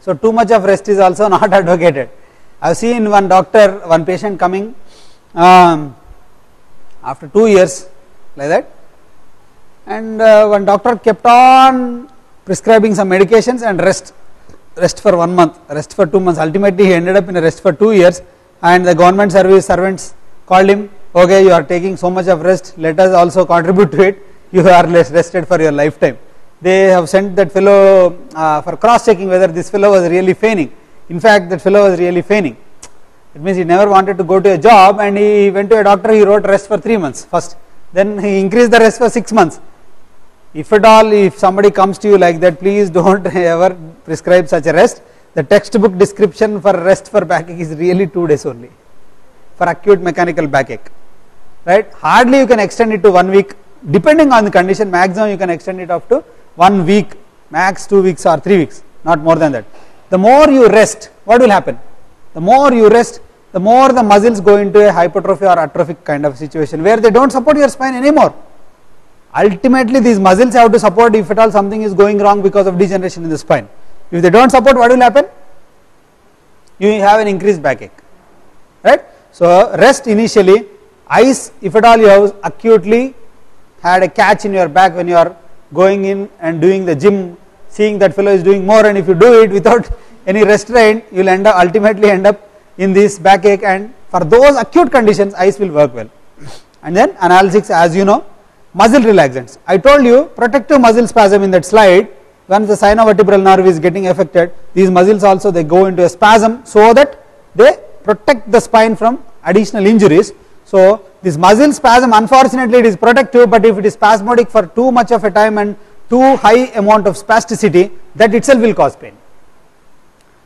So too much of rest is also not advocated. I have seen one patient coming after 2 years like that, and one doctor kept on prescribing some medications and rest for 1 month, rest for 2 months. Ultimately he ended up in a rest for 2 years, and the government service servants called him, okay, you are taking so much of rest, let us also contribute to it, you are less rested for your lifetime. They have sent that fellow for cross checking whether this fellow was really feigning. In fact, that fellow was really feigning. It means he never wanted to go to a job, and he went to a doctor, he wrote rest for 3 months first, then he increased the rest for 6 months. If at all, if somebody comes to you like that, please don't ever prescribe such a rest. The textbook description for rest for backache is really 2 days only for acute mechanical backache, right? Hardly you can extend it to 1 week, depending on the condition. Maximum you can extend it up to 1 week, max 2 weeks or 3 weeks, not more than that. The more you rest, what will happen? The more you rest, the more the muscles go into a hypertrophy or atrophic kind of situation where they don't support your spine anymore. Ultimately these muscles have to support if at all something is going wrong because of degeneration in the spine. If they don't support, what will happen? You have an increased backache, right? So rest initially. Ice, if at all you have acutely had a catch in your back when you are going in and doing the gym, seeing that fellow is doing more, and if you do it without any restraint, you will ultimately end up in this backache, and for those acute conditions ice will work well. And then analgesics, as you know, muscle relaxants. I told you protective muscle spasm in that slide. Once the sinovertebral nerve is getting affected, these muscles also they go into a spasm so that they protect the spine from additional injuries. So this muscle spasm, unfortunately it is protective, but if it is spasmodic for too much of a time and too high amount of spasticity, that itself will cause pain.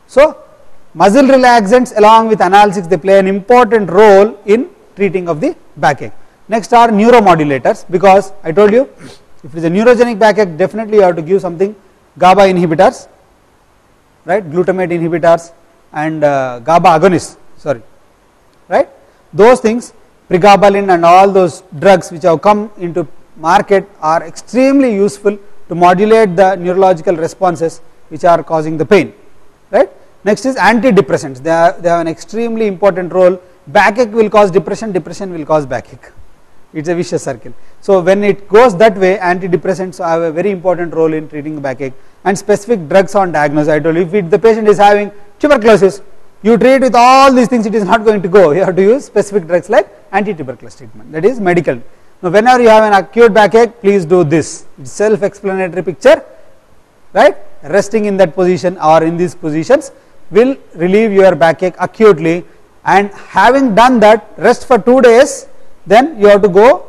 So muscle relaxants along with analgesics, they play an important role in treating of the backache. Next are neuromodulators, because I told you if it is a neurogenic backache, definitely you have to give something GABA inhibitors, right, glutamate inhibitors and GABA agonists, right, those things, pregabalin and all those drugs which have come into market are extremely useful to modulate the neurological responses which are causing the pain, right. Next is antidepressants, they have an extremely important role. Backache will cause depression, depression will cause backache. It is a vicious circle. So when it goes that way, antidepressants have a very important role in treating backache, and specific drugs on diagnosis. I told you, if the patient is having tuberculosis, you treat with all these things, it is not going to go. You have to use specific drugs like anti-tuberculosis treatment, that is medical. Now whenever you have an acute backache, please do this. It's self-explanatory picture, right? Resting in that position or in these positions will relieve your backache acutely, and having done that, rest for 2 days, then you have to go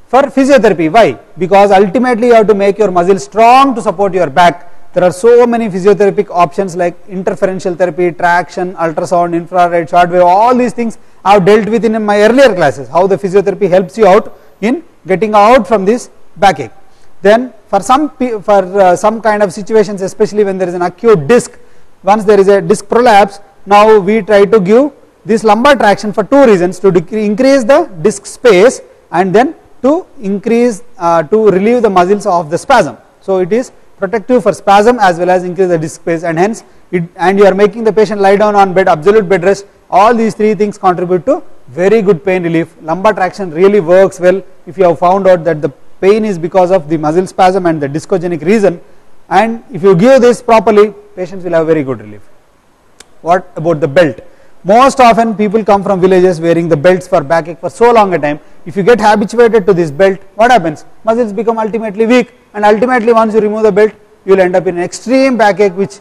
for physiotherapy. Why? Because ultimately you have to make your muscle strong to support your back. There are so many physiotherapeutic options like interferential therapy, traction, ultrasound, infrared, shortwave, all these things I have dealt with in my earlier classes, how the physiotherapy helps you out in getting out from this backache. Then for some kind of situations, especially when there is an acute disc, once there is a disc prolapse, now we try to give this lumbar traction for 2 reasons: to increase the disc space and then to increase to relieve the muscles of the spasm. So it is protective for spasm as well as increase the disc space, and hence and you are making the patient lie down on bed, absolute bed rest. All these 3 things contribute to very good pain relief. Lumbar traction really works well if you have found out that the pain is because of the muscle spasm and the discogenic reason, and if you give this properly, patients will have very good relief. What about the belt? Most often people come from villages wearing the belts for backache for so long a time. If you get habituated to this belt, what happens? Muscles become ultimately weak, and ultimately once you remove the belt, you will end up in an extreme backache which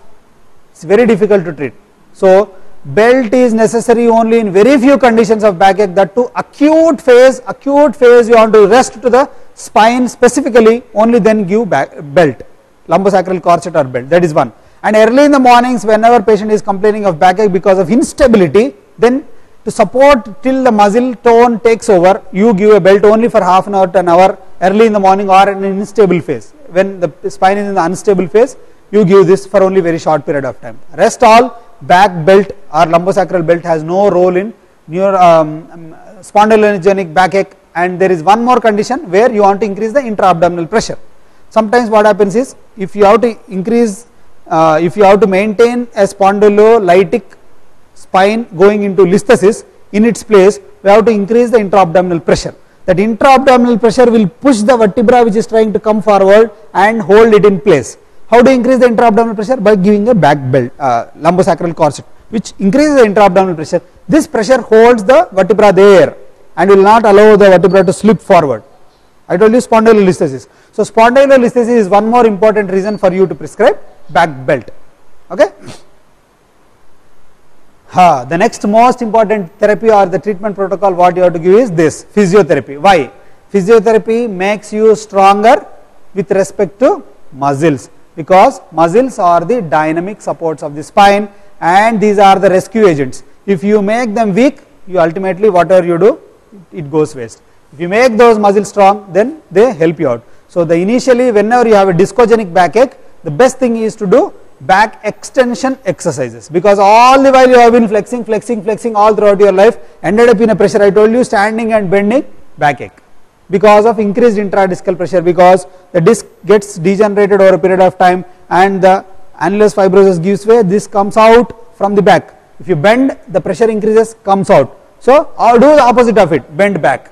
is very difficult to treat. So belt is necessary only in very few conditions of backache, that to acute phase you want to rest to the spine specifically, only then give belt, lumbosacral corset or belt, that is one. And early in the mornings, whenever patient is complaining of backache because of instability, then to support till the muscle tone takes over, you give a belt only for half an hour to an hour early in the morning or in an unstable phase. When the spine is in the unstable phase, you give this for only very short period of time. Rest all, back belt or lumbosacral belt has no role in spondylogenic backache. And there is one more condition where you want to increase the intra-abdominal pressure. Sometimes what happens is, if you have to increase if you have to maintain a spondylolytic spine going into listhesis in its place, we have to increase the intra-abdominal pressure. That intra-abdominal pressure will push the vertebra which is trying to come forward and hold it in place. How do you increase the intra-abdominal pressure? By giving a back belt, lumbosacral corset, which increases the intra-abdominal pressure. This pressure holds the vertebra there and will not allow the vertebra to slip forward. I told you spondylolisthesis. So spondylolisthesis is one more important reason for you to prescribe back belt. Okay. The next most important therapy or the treatment protocol what you have to give is this, physiotherapy. Why? Physiotherapy makes you stronger with respect to muscles, because muscles are the dynamic supports of the spine and these are the rescue agents. If you make them weak, you ultimately whatever you do, it goes waste. If you make those muscles strong, then they help you out. So the initially whenever you have a discogenic backache, the best thing is to do back extension exercises, because all the while you have been flexing all throughout your life, ended up in a pressure. I told you standing and bending, backache, because of increased intradiscal pressure, because the disc gets degenerated over a period of time and the annulus fibrosus gives way, this comes out from the back. If you bend, the pressure increases, comes out. So do the opposite of it, bend back.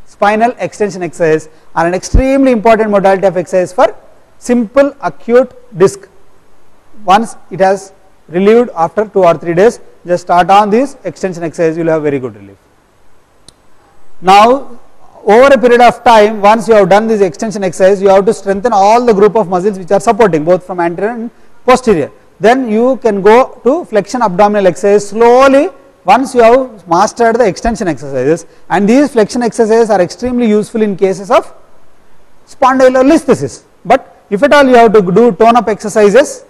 Spinal extension exercise are an extremely important modality of exercise for simple acute disc. Once it has relieved after 2 or 3 days, just start on this extension exercise, you will have very good relief. Now over a period of time, once you have done this extension exercise, you have to strengthen all the group of muscles which are supporting both from anterior and posterior. Then you can go to flexion abdominal exercise slowly once you have mastered the extension exercises, and these flexion exercises are extremely useful in cases of spondylolisthesis. But if at all you have to do tone up exercises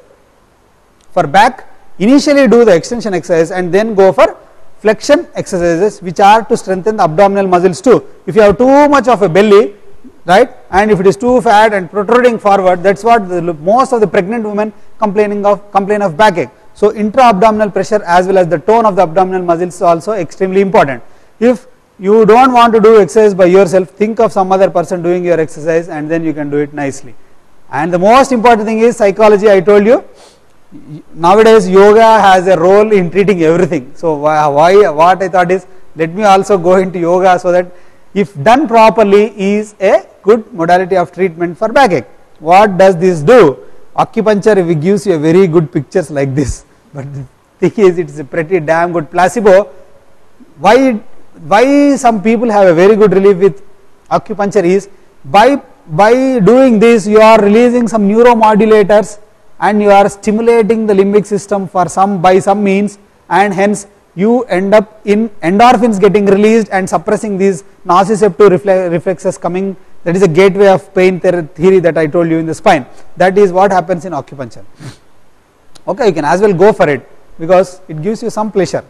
for back, initially do the extension exercise and then go for flexion exercises which are to strengthen the abdominal muscles too. If you have too much of a belly, right, and if it is too fat and protruding forward, that's what most of the pregnant women complain of backache. So intra-abdominal pressure as well as the tone of the abdominal muscles is also extremely important. If you don't want to do exercise by yourself, think of some other person doing your exercise and then you can do it nicely. And the most important thing is psychology. I told you, nowadays yoga has a role in treating everything. So what I thought is, let me also go into yoga so that if done properly is a good modality of treatment for backache. What does this do? Acupuncture gives you a very good pictures like this, but the thing is, it is a pretty damn good placebo. Why some people have a very good relief with acupuncture is by doing this you are releasing some neuromodulators and you are stimulating the limbic system by some means, and hence you end up in endorphins getting released and suppressing these nociceptive reflexes coming. That is a gateway of pain theory that I told you in the spine. That is what happens in acupuncture. Okay, you can as well go for it because it gives you some pleasure,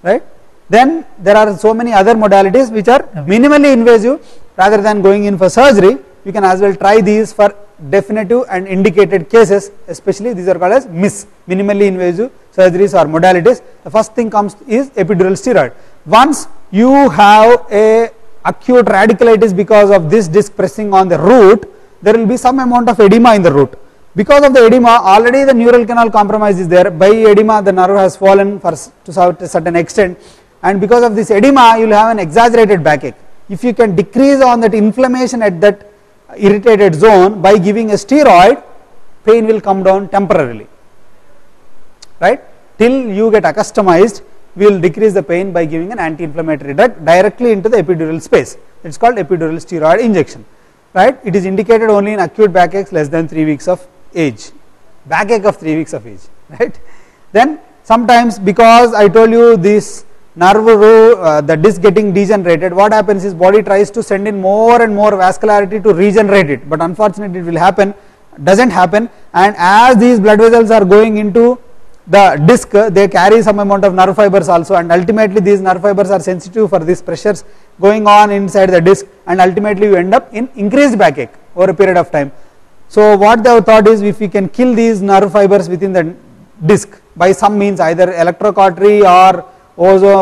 right? Then there are so many other modalities which are minimally invasive. Rather than going in for surgery, you can as well try these for definitive and indicated cases. Especially these are called as minimally invasive surgeries or modalities. The first thing comes is epidural steroid. Once you have a acute radiculitis because of this disc pressing on the root, there will be some amount of edema in the root. Because of the edema, already the neural canal compromise is there. By edema, the nerve has fallen to a certain extent, and because of this edema, you will have an exaggerated backache. If you can decrease on that inflammation at that irritated zone by giving a steroid, pain will come down temporarily, right? Till you get accustomed, we will decrease the pain by giving an anti-inflammatory drug directly into the epidural space. It is called epidural steroid injection, right? It is indicated only in acute backaches less than 3 weeks of age, backache of 3 weeks of age, right? Then sometimes, because I told you this nerve the disc getting degenerated, what happens is body tries to send in more and more vascularity to regenerate it, but unfortunately it doesn't happen, and as these blood vessels are going into the disc, they carry some amount of nerve fibers also, and ultimately these nerve fibers are sensitive for these pressures going on inside the disc, and ultimately you end up in increased backache over a period of time. So what they have thought is, if we can kill these nerve fibers within the disc by some means, either electrocautery or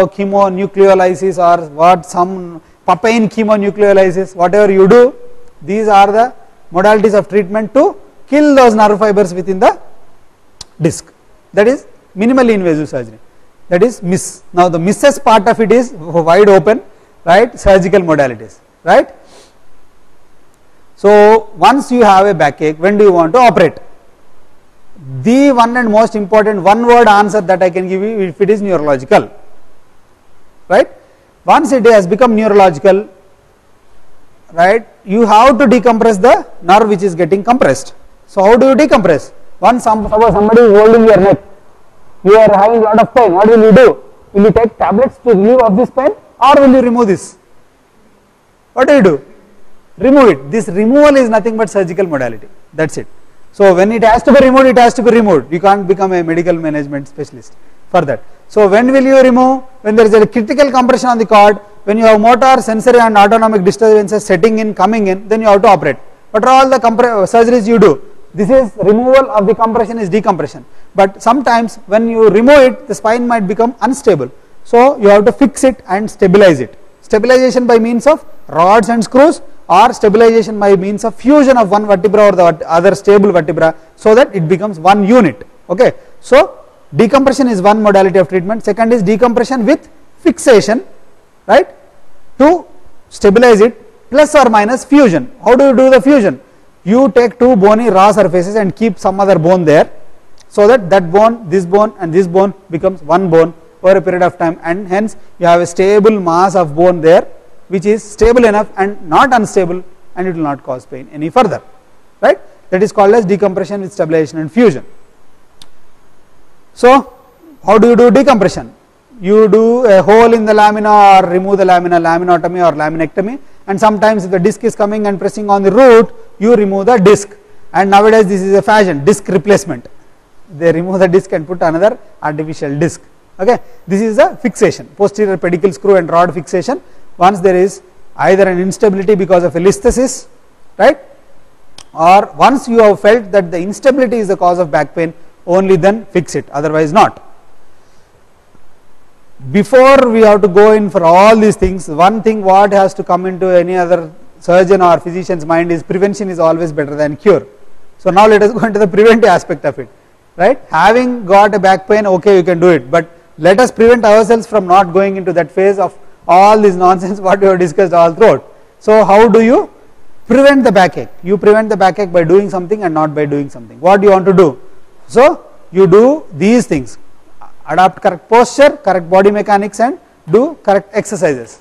chemonucleolysis or some papain chemonucleolysis, whatever you do, these are the modalities of treatment to kill those nerve fibers within the disc. That is minimally invasive surgery. That is MIS. Now the MIS's part of it is wide open, right, surgical modalities, right. So once you have a backache, when do you want to operate? The one and most important one word answer that I can give you, if it is neurological, right. Once it has become neurological, right, you have to decompress the nerve which is getting compressed. So how do you decompress? Once suppose somebody is holding your neck, you are having a lot of pain, what will you do? Will you take tablets to relieve of this pain, or will you remove this? What do? Remove it. This removal is nothing but surgical modality, that's it. So when it has to be removed, it has to be removed. You can't become a medical management specialist for that. So when will you remove? When there is a critical compression on the cord, when you have motor, sensory and autonomic disturbances setting in, coming in, then you have to operate. What are all the surgeries you do? This is removal of the compression, is decompression. But sometimes when you remove it, the spine might become unstable. So you have to fix it and stabilize it. Stabilization by means of rods and screws, or stabilization by means of fusion of one vertebra or the other stable vertebra, so that it becomes one unit. Okay. So decompression is one modality of treatment. Second is decompression with fixation, right, to stabilize it, plus or minus fusion. How do you do the fusion? You take two bony raw surfaces and keep some other bone there, so that that bone, this bone and this bone becomes one bone over a period of time, and hence you have a stable mass of bone there which is stable enough and not unstable, and it will not cause pain any further, right. That is called as decompression with stabilization and fusion. So how do you do decompression? You do a hole in the lamina or remove the lamina, laminotomy or laminectomy, and sometimes if the disc is coming and pressing on the root, you remove the disc, and nowadays this is a fashion, disc replacement. They remove the disc and put another artificial disc. Okay, this is a fixation, posterior pedicle screw and rod fixation. Once there is either an instability because of a listhesis, right, or once you have felt that the instability is the cause of back pain, only then fix it, otherwise not. Before we have to go in for all these things, one thing what has to come into any other surgeon or physician's mind is prevention is always better than cure. So now let us go into the preventive aspect of it, right. Having got a back pain, okay, you can do it, but let us prevent ourselves from not going into that phase of all this nonsense what we have discussed all throughout. So how do you prevent the backache? You prevent the backache by doing something and not by doing something. What do you want to do? So you do these things: adopt correct posture, correct body mechanics, and do correct exercises.